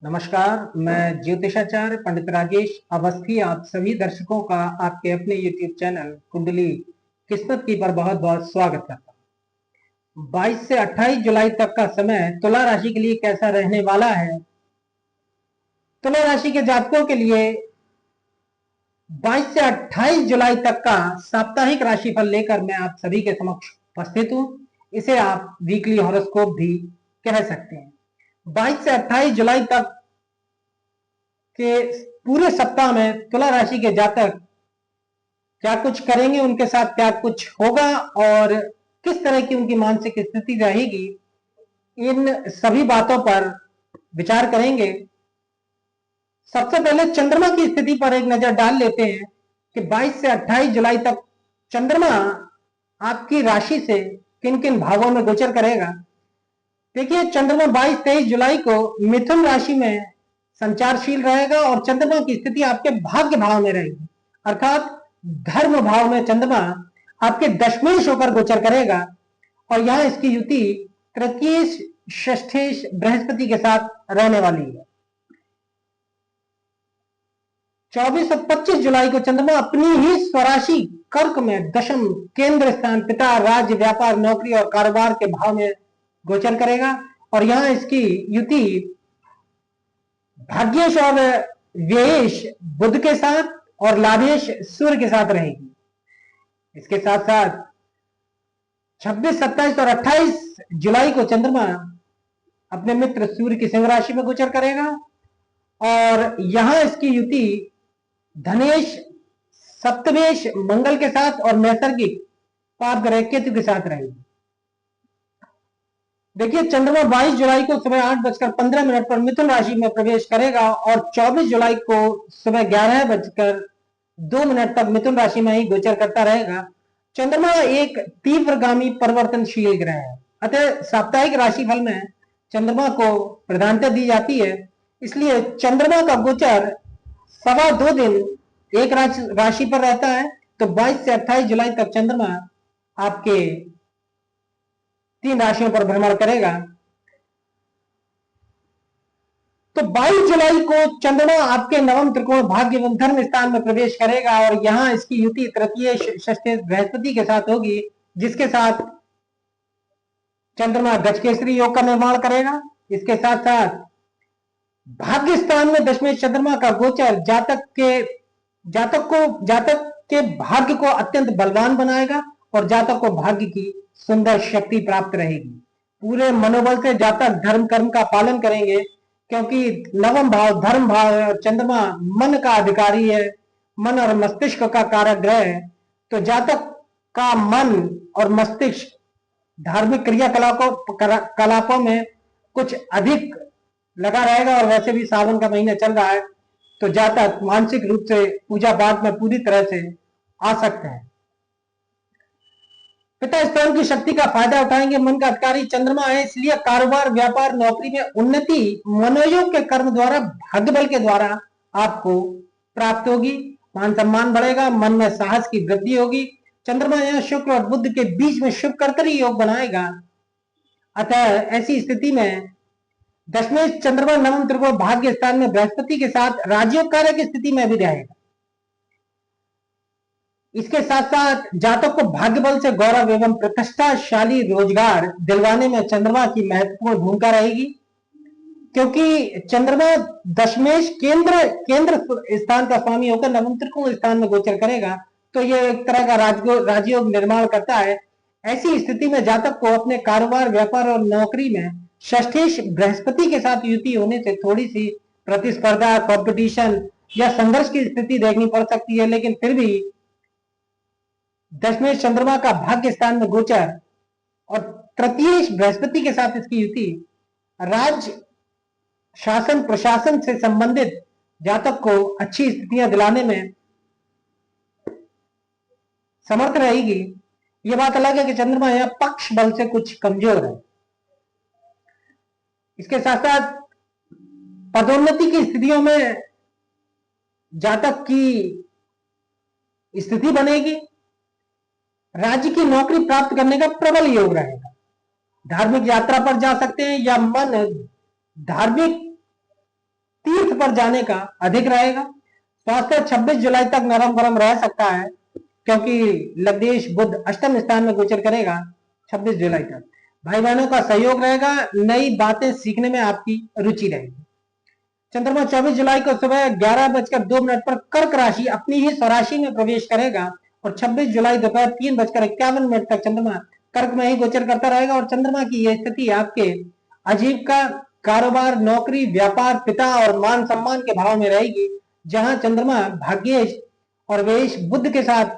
नमस्कार, मैं ज्योतिषाचार्य पंडित राजेश अवस्थी आप सभी दर्शकों का आपके अपने YouTube चैनल कुंडली किस्मत की पर बहुत बहुत स्वागत करता हूँ। 22 से 28 जुलाई तक का समय तुला राशि के लिए कैसा रहने वाला है। तुला राशि के जातकों के लिए 22 से 28 जुलाई तक का साप्ताहिक राशिफल लेकर मैं आप सभी के समक्ष उपस्थित हूँ। इसे आप वीकली हॉरोस्कोप भी कह सकते हैं। 22 से 28 जुलाई तक के पूरे सप्ताह में तुला राशि के जातक क्या कुछ करेंगे, उनके साथ क्या कुछ होगा और किस तरह की उनकी मानसिक स्थिति रहेगी, इन सभी बातों पर विचार करेंगे। सबसे पहले चंद्रमा की स्थिति पर एक नजर डाल लेते हैं कि 22 से 28 जुलाई तक चंद्रमा आपकी राशि से किन किन भावों में गोचर करेगा। देखिए, चंद्रमा 22-23 जुलाई को मिथुन राशि में संचारशील रहेगा और चंद्रमा की स्थिति आपके भाग्य भाव में रहेगी, अर्थात धर्म भाव में चंद्रमा आपके दशमेश होकर गोचर करेगा और यहां इसकी युति तृतीयेश षष्ठेश बृहस्पति के साथ रहने वाली है। 24 और 25 जुलाई को चंद्रमा अपनी ही स्वराशि कर्क में दशम केंद्र स्थान पिता राज्य व्यापार नौकरी और कारोबार के भाव में गोचर करेगा और यहां इसकी युति भाग्येश और व्ययेश बुध के साथ और लाभेश सूर्य के साथ रहेगी। इसके साथ साथ 26, 27 और 28 जुलाई को चंद्रमा अपने मित्र सूर्य की सिंह राशि में गोचर करेगा और यहां इसकी युति धनेश सप्तमेश मंगल के साथ और नैसर्गिक पाप ग्रह केतु के साथ रहेगी। देखिए, चंद्रमा 22 जुलाई को सुबह 8:15 पर मिथुन राशि में प्रवेश करेगा और 24 जुलाई को सुबह 11:02 तक मिथुन राशि में ही गोचर करता रहेगा। चंद्रमा एक तीव्रगामी परिवर्तनशील ग्रह है, अतः साप्ताहिक राशिफल में चंद्रमा को प्रधानता दी जाती है। इसलिए चंद्रमा का गोचर 2.25 दिन एक राशि पर रहता है, तो 22 से 28 जुलाई तक चंद्रमा आपके 3 राशियों पर भ्रमण करेगा। तो 22 जुलाई को चंद्रमा आपके नवम त्रिकोण भाग्य एवं धर्म स्थान में प्रवेश करेगा और यहां इसकी युति तृतीय षष्ठ बृहस्पति के साथ होगी, जिसके साथ चंद्रमा गजकेसरी योग का निर्माण करेगा। इसके साथ साथ भाग्य स्थान में दशमेश चंद्रमा का गोचर जातक के भाग्य को अत्यंत बलवान बनाएगा और जातक को भाग्य की सुंदर शक्ति प्राप्त रहेगी। पूरे मनोबल से जातक धर्म कर्म का पालन करेंगे, क्योंकि नवम भाव धर्म भाव है और चंद्रमा मन का अधिकारी है, मन और मस्तिष्क का कारक ग्रह है। तो जातक का मन और मस्तिष्क धार्मिक क्रियाकलापों में कुछ अधिक लगा रहेगा और वैसे भी सावन का महीना चल रहा है, तो जातक मानसिक रूप से पूजा पाठ में पूरी तरह से आसक्त है। पिता स्थान की शक्ति का फायदा उठाएंगे। मन का अधिकारी चंद्रमा है, इसलिए कारोबार व्यापार नौकरी में उन्नति मनोयोग के कर्म द्वारा भाग्य बल के द्वारा आपको प्राप्त होगी। मान सम्मान बढ़ेगा, मन में साहस की वृद्धि होगी। चंद्रमा यहां शुक्र और बुध के बीच में शुभ कर्तरी योग बनाएगा, अतः ऐसी स्थिति में दशमेश चंद्रमा नवम त्रिकोण भाग्य स्थान में बृहस्पति के साथ राजयोग कार्य की स्थिति में भी रहेगा। इसके साथ साथ जातक को भाग्य बल से गौरव एवं प्रतिष्ठाशाली रोजगार दिलवाने में चंद्रमा की महत्वपूर्ण भूमिका रहेगी, क्योंकि चंद्रमा दशमेश केंद्र स्थान का स्वामी होकर नवम त्रिकोण स्थान में गोचर करेगा, तो यह एक तरह का राजयोग निर्माण करता है। ऐसी स्थिति में जातक को अपने कारोबार व्यापार और नौकरी में षष्ठेश बृहस्पति के साथ युति होने से थोड़ी सी प्रतिस्पर्धा, कंपटीशन या संघर्ष की स्थिति देखनी पड़ सकती है, लेकिन फिर भी दशमेश चंद्रमा का भाग्य स्थान में गोचर और तृतीय बृहस्पति के साथ इसकी युति राज शासन प्रशासन से संबंधित जातक को अच्छी स्थितियां दिलाने में समर्थ रहेगी। यह बात अलग है कि चंद्रमा यहां पक्ष बल से कुछ कमजोर है। इसके साथ साथ पदोन्नति की स्थितियों में जातक की स्थिति बनेगी। राज्य की नौकरी प्राप्त करने का प्रबल योग रहेगा। धार्मिक यात्रा पर जा सकते हैं या मन धार्मिक पर जाने का अधिक रहेगा। स्वास्थ्य 26 जुलाई तक नरम गरम रह सकता है, क्योंकि लग्नेश बुध अष्टम स्थान में गोचर करेगा 26 जुलाई तक। भाई बहनों का सहयोग रहेगा, नई बातें सीखने में आपकी रुचि रहेगी। चंद्रमा 24 जुलाई को सुबह 11:02 पर कर्क राशि अपनी ही स्वराशि में प्रवेश करेगा और 26 जुलाई दोपहर 3:51 तक चंद्रमा कर्क में ही गोचर करता रहेगा। और चंद्रमा की यह स्थिति आपके आजीविका, कारोबार, नौकरी, व्यापार, पिता और मान सम्मान के भाव में रहेगी, जहां चंद्रमा भाग्येश और वेश बुध के साथ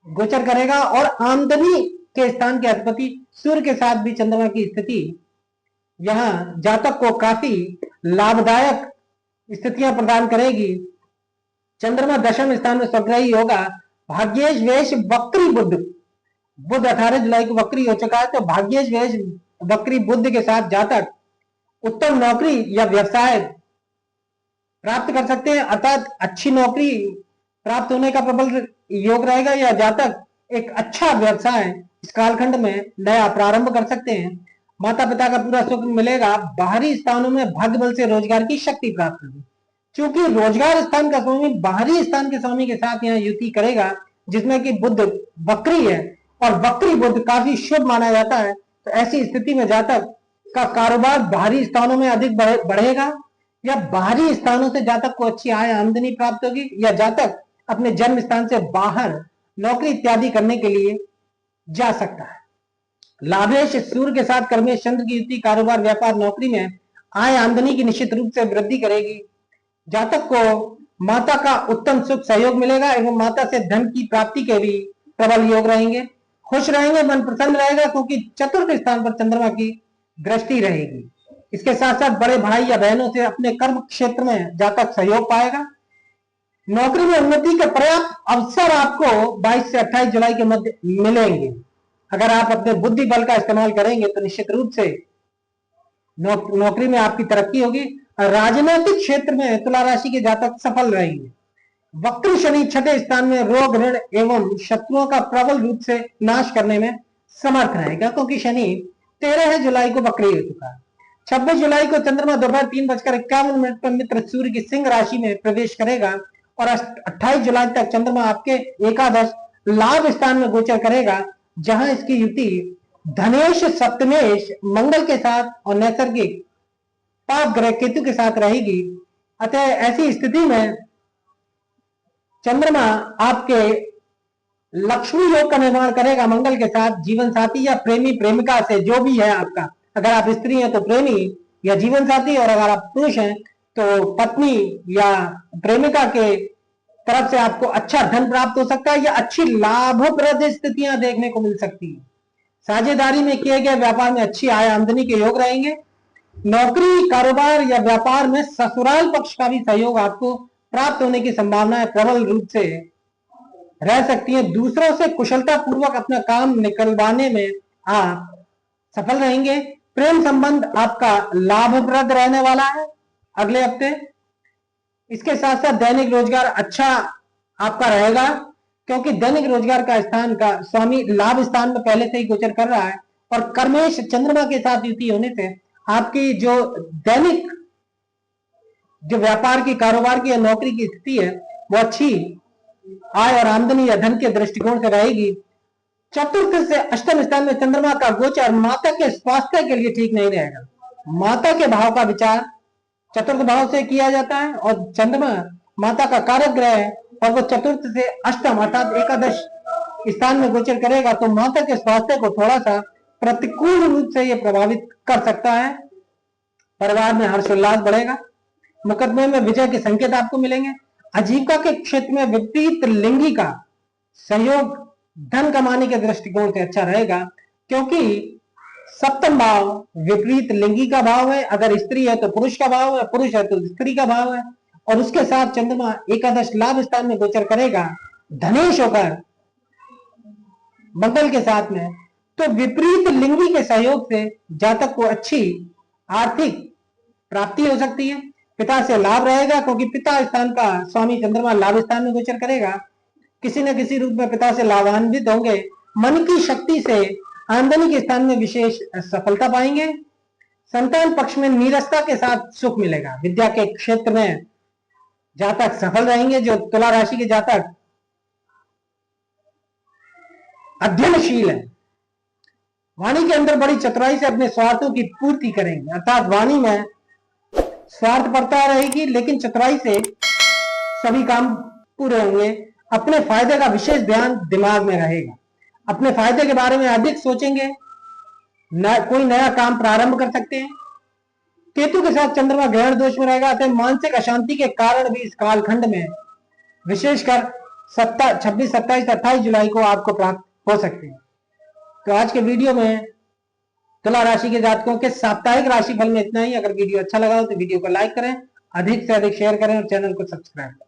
गोचर करेगा और आमदनी के स्थान के अधिपति सूर्य के साथ भी चंद्रमा की स्थिति यहां जातक को काफी लाभदायक स्थितियां प्रदान करेगी। चंद्रमा दशम स्थान में स्वग्रही होगा। भाग्येश वेश वक्री बुध, बुध 18 जुलाई को वक्री हो चुका है, तो भाग्येश वेश वक्री बुध के साथ जातक उत्तम नौकरी या व्यवसाय प्राप्त कर सकते हैं, अर्थात अच्छी नौकरी प्राप्त होने का प्रबल योग रहेगा, या जातक एक अच्छा व्यवसाय इस कालखंड में नया प्रारंभ कर सकते हैं। माता पिता का पूरा सुख मिलेगा। बाहरी स्थानों में भाग्य बल से रोजगार की शक्ति प्राप्त होगी। क्योंकि रोजगार स्थान का स्वामी बाहरी स्थान के स्वामी के साथ यहाँ युति करेगा, जिसमें कि बुध वक्री है और वक्री बुध काफी शुभ माना जाता है, तो ऐसी स्थिति में जातक का कारोबार बाहरी स्थानों में अधिक बढ़ेगा, या बाहरी स्थानों से जातक को अच्छी आय आमदनी प्राप्त होगी, या जातक अपने जन्म स्थान से बाहर नौकरी इत्यादि करने के लिए जा सकता है। लाभेश सूर्य के साथ कर्मेश चंद्र की युति कारोबार, व्यापार, नौकरी में आय आमदनी की निश्चित रूप से वृद्धि करेगी। जातक को माता का उत्तम सुख सहयोग मिलेगा एवं माता से धन की प्राप्ति के भी प्रबल योग रहेंगे। खुश रहेंगे, मन प्रसन्न रहेगा, क्योंकि चतुर्थ स्थान पर चंद्रमा की दृष्टि रहेगी। इसके साथ साथ बड़े भाई या बहनों से अपने कर्म क्षेत्र में जातक सहयोग पाएगा। नौकरी में उन्नति के पर्याप्त अवसर आपको 22 से 28 जुलाई के मध्य मिलेंगे। अगर आप अपने बुद्धि बल का इस्तेमाल करेंगे तो निश्चित रूप से नौकरी में आपकी तरक्की होगी। राजनीतिक क्षेत्र में तुला राशि के जातक सफल रहेंगे। वक्र शनि छठे स्थान में रोग, ऋण एवं शत्रुओं का प्रबल रूप से नाश करने में समर्थ रहेगा, क्योंकि शनि 13 जुलाई को वक्री हो चुका है। 26 जुलाई को चंद्रमा दोपहर 3:51 पर मित्र सूर्य की सिंह राशि में प्रवेश करेगा और 28 जुलाई तक चंद्रमा आपके एकादश लाभ स्थान में गोचर करेगा, जहां इसकी युति धनेश सप्तमेश मंगल के साथ और नैसर्गिक पाप ग्रह केतु के साथ रहेगी। अतः ऐसी स्थिति में चंद्रमा आपके लक्ष्मी योग का निर्माण करेगा मंगल के साथ। जीवन साथी या प्रेमी प्रेमिका से जो भी है आपका, अगर आप स्त्री हैं तो प्रेमी या जीवन साथी, और अगर आप पुरुष हैं तो पत्नी या प्रेमिका के तरफ से आपको अच्छा धन प्राप्त हो सकता है या अच्छी लाभप्रद स्थितियां देखने को मिल सकती है। साझेदारी में किए गए व्यापार में अच्छी आय आमदनी के योग रहेंगे। नौकरी, कारोबार या व्यापार में ससुराल पक्ष का भी सहयोग आपको प्राप्त होने की संभावनाएं प्रबल रूप से रह सकती है। दूसरों से कुशलता पूर्वक अपना काम निकलवाने में आप सफल रहेंगे। प्रेम संबंध आपका लाभप्रद रहने वाला है अगले हफ्ते। इसके साथ साथ दैनिक रोजगार अच्छा आपका रहेगा, क्योंकि दैनिक रोजगार का स्थान का स्वामी लाभ स्थान में पहले से ही गोचर कर रहा है और कर्मेश चंद्रमा के साथ युति होने से आपकी जो दैनिक जो व्यापार की, कारोबार की या नौकरी की स्थिति है वो अच्छी आय और आमदनी या धन के दृष्टिकोण से रहेगी। चतुर्थ से अष्टम स्थान में चंद्रमा का गोचर माता के स्वास्थ्य के लिए ठीक नहीं रहेगा। माता के भाव का विचार चतुर्थ भाव से किया जाता है और चंद्रमा माता का कारक ग्रह है और वो चतुर्थ से अष्टम अर्थात एकादश स्थान में गोचर करेगा, तो माता के स्वास्थ्य को थोड़ा सा प्रतिकूल रूप से ये प्रभावित कर सकता है। परिवार में हर्षोल्लास बढ़ेगा। मुकदमे में विजय के संकेत आपको मिलेंगे। आजीविका के क्षेत्र में विपरीत लिंगी का सहयोग धन कमाने के दृष्टिकोण से अच्छा रहेगा, क्योंकि सप्तम भाव विपरीत लिंगी का भाव है। अगर स्त्री है तो पुरुष का भाव है, पुरुष है तो स्त्री का भाव है, और उसके साथ चंद्रमा एकादश लाभ स्थान में गोचर करेगा धनेश होकर मंगल के साथ में, तो विपरीत लिंगी के सहयोग से जातक को अच्छी आर्थिक प्राप्ति हो सकती है। पिता से लाभ रहेगा, क्योंकि पिता स्थान का स्वामी चंद्रमा लाभ स्थान में गोचर करेगा। किसी न किसी रूप में पिता से लाभान्वित होंगे। मन की शक्ति से आमदनी के स्थान में विशेष सफलता पाएंगे। संतान पक्ष में नीरसता के साथ सुख मिलेगा। विद्या के क्षेत्र में जातक सफल रहेंगे। जो तुला राशि के जातक अध्ययनशील है, वाणी के अंदर बड़ी चतुराई से अपने स्वार्थों की पूर्ति करेंगे, अर्थात वाणी में स्वार्थपरता रहेगी लेकिन चतुराई से सभी काम पूरे होंगे। अपने फायदे का विशेष ध्यान दिमाग में रहेगा, अपने फायदे के बारे में अधिक सोचेंगे, कोई नया काम प्रारंभ कर सकते हैं। केतु के साथ चंद्रमा ग्रहण दोष में रहेगा, अतः मानसिक अशांति के कारण भी इस कालखंड में विशेषकर 26, 27, 28 जुलाई को आपको प्राप्त हो सकते हैं। तो आज के वीडियो में तुला राशि के जातकों के साप्ताहिक राशिफल में इतना ही। अगर वीडियो अच्छा लगा हो तो वीडियो को लाइक करें, अधिक से अधिक शेयर करें और चैनल को सब्सक्राइब करें।